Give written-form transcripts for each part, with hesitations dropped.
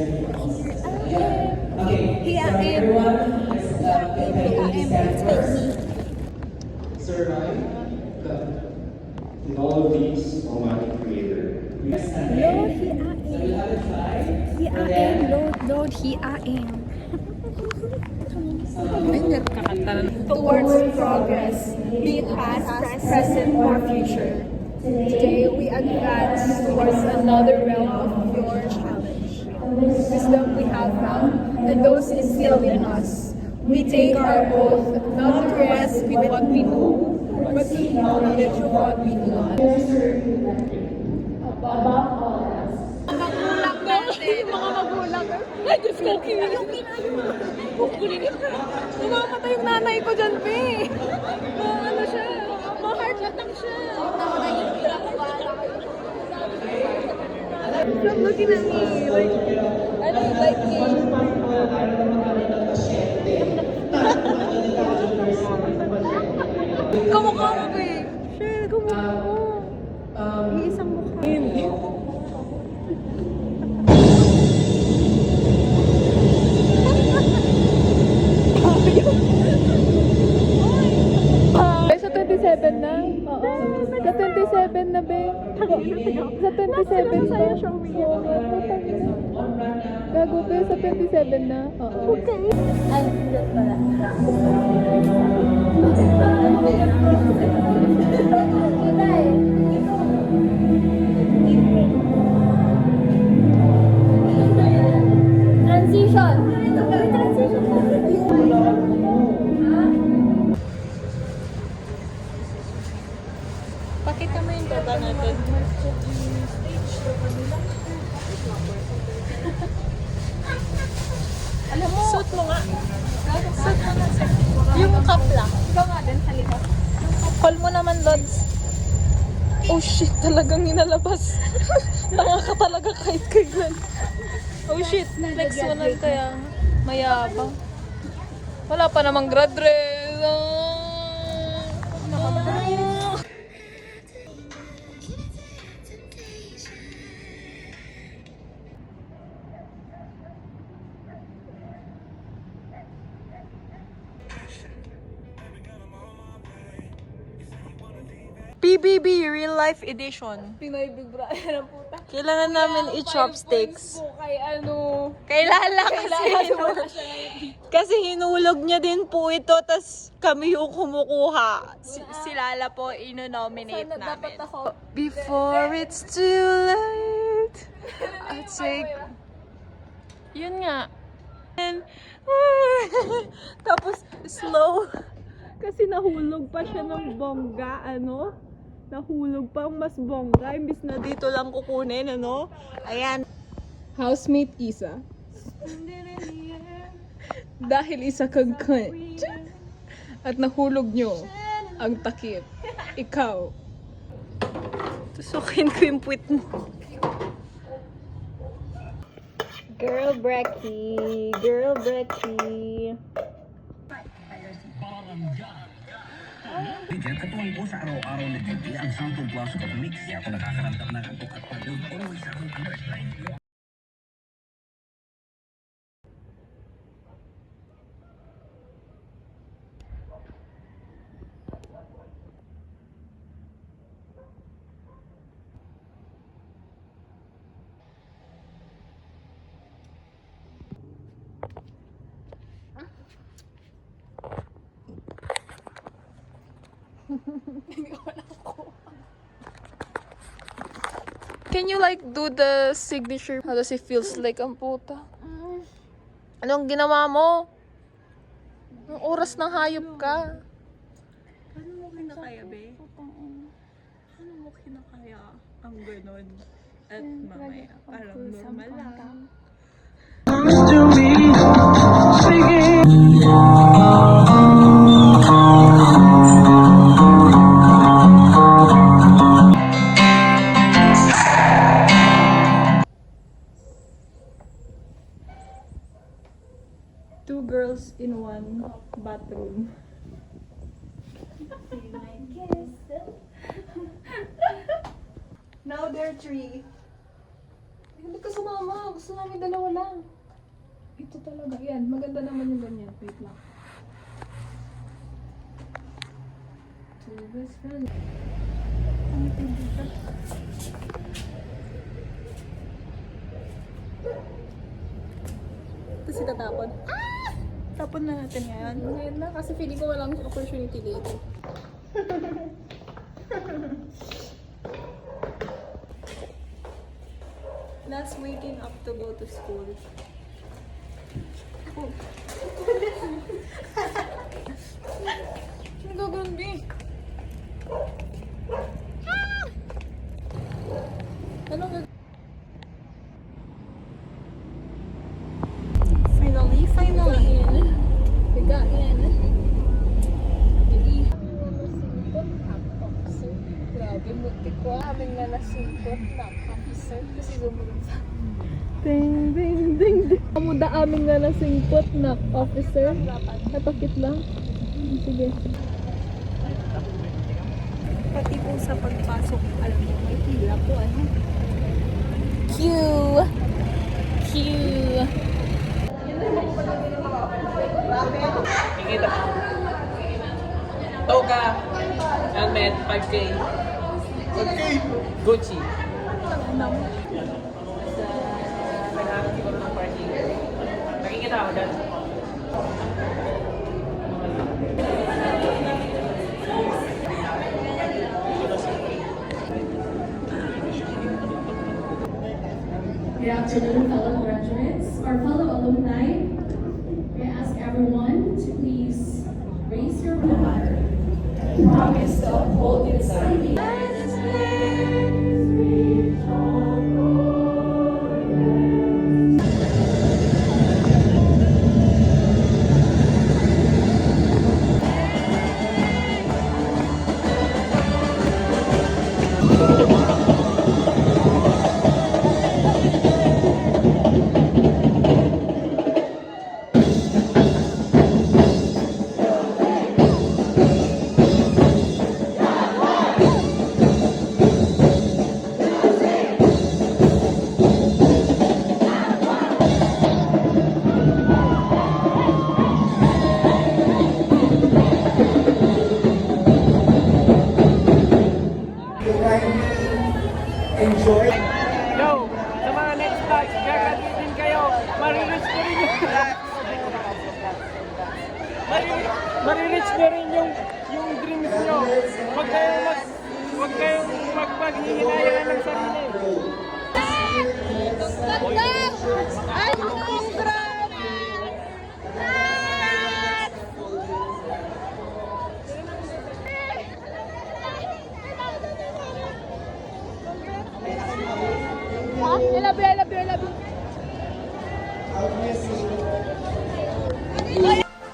He I am. Survive in all of these, Almighty Creator. Lord, he I am. Lord, he I am. Towards progress, be it past, present, or future. Today we advance towards another realm of your challenge. Wisdom we have found, and those instilled in us. We take our oath not to rest with what we know, but to acknowledge what we do not. Above all else. Magulang natin. Mga magulang. Ay, Diyos ko, kukunin. Umamatay yung nanay ko dyan, pe. Ano siya? Ma-heart attack siya. Stop looking at me. Like, I don't like you. Kamukha mo, pe. Shit, kamukha mo. Iisang mukha. Hindi. Sa 27 na? Oo. Sa 27 na, be. Sa 27 na. Oo, gago, be. Sa 27 na. Oo. Okay. Ay, just pala. Transition. Pakita mo yung data natin. Alam mo, suit mo nga. Suit mo nga. Yung cup lang. Ikaw nga din, halika. Call mo naman, Lods. Oh shit, talagang inalabas. Tanga ka talaga kahit kailan. Oh shit, flex mo lang kaya. Mayabang. Wala pa namang grad dress. PBB Real Life Edition. Pinoy Big Brother na puta. Kailangan namin i-chopsticks. Kay ano... Kailangan kasi hinulog niya din po ito, tas kami yung kumukuha. Si Lala po ino-nominate Sana namin. dapat ako. Before it's too late, I take... Yun nga. And... Tapos slow. Kasi nahulog pa siya ng bongga, ano? Nahulog pa mas bongga, imbis na dito lang kukunin, ano? Ayan. Housemate Isa. Dahil isa kang cunt. At nahulog nyo ang takip. Ikaw. Tusukin ko yung puwit mo. Girl Brecky. Girl Brecky. Bigyan katuwang ko sa araw-araw na gabi ang Sample Plus Coffee Mix. Kaya ako nakakaramdam ng antok at pagod. Always akong understand. Can you like do the signature? How does it feels like ang puta? Anong ginawa mo? Ang oras ng hayop ka. Paano mo kinakaya, be? Paano mo kinakaya ang ganon? At mamaya, parang normal lang. Two girls in one bathroom. Now they're three. Hindi ka sumama. mama. Gusto namin dalawa lang. Ito talaga. Yan. Maganda naman yung ganyan. Wait lang. Two best friends. Ang tindi ka. Tapos itatapon. Tapon na natin ngayon. Ngayon na. Kasi feeling ko walang opportunity later. Last waking up to go to school. Ano gagawin, B? Ano gagawin? Finally. Bigain. Grabe, muti ko. Amin nga nasingkot na officer kasi gumulong sa Ding, ding, ding, ding. Kamuda amin nga nasingkot na officer. Natakit lang. Sige. Pati po sa pagpasok, alam mo, may pila po, ano? Queue. Kikita. Toga. Helmet. 5K. 5K? Gucci. Naghanap siguro ng parking. Nakikita ako dyan. Good afternoon, fellow graduates or fellow alumni. May I ask everyone to please raise your hand. Promise to uphold its ideals. Yo! Sa mga next batch, graduate din kayo. Marireach nyo rin yung... Marireach nyo rin yung dreams nyo. Huwag kayong magpaghihinayaan ng sarili. I love you, I love you, I love you.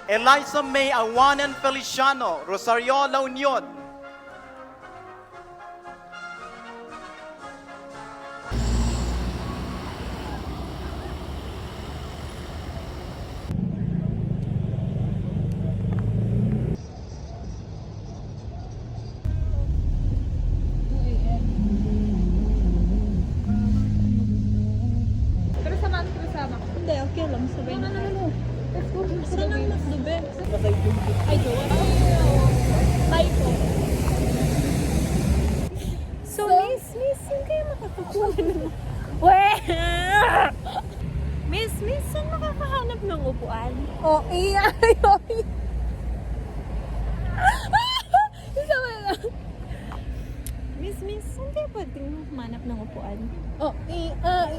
Eliza May Awanan Feliciano, Rosario La Union. Pero sama. Hindi, okay lang. Sabay na. Let's go. Saan ang masdube? Ay, doon. Typo. So, miss, saan kayo makakakuha ng... Miss, saan makakahanap ng upuan? Oh, ay. Isa mo lang. Miss, saan kayo pwedeng humanap ng upuan? Oh, ay.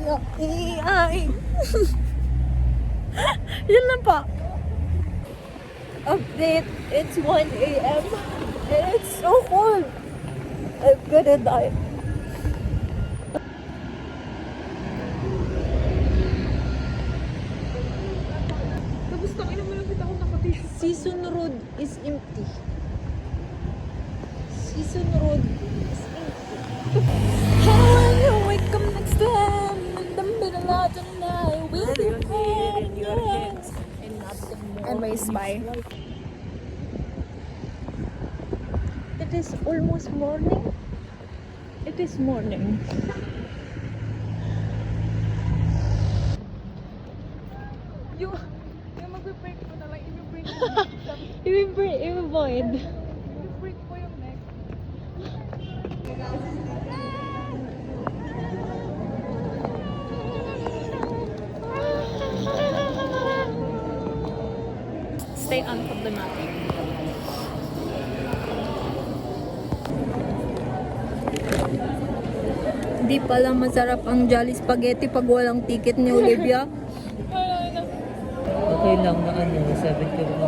Yun lang po. Update, it's 1 a.m. and it's so cold. I'm gonna die. Tapos tangina mo lang kita ako naka-tissue. Season Road is empty. Season Road is empty. When you wake up next to him in the middle of the night with your head in your hands and nothing more. And my spy. It is almost morning. It is morning. Yung mag-break mo na lang, i-break mo. I-avoid. I-break mo yung neck. Stay unproblematic. Di pala masarap ang Jolly Spaghetti pag walang ticket ni Olivia. Okay lang na ano, 70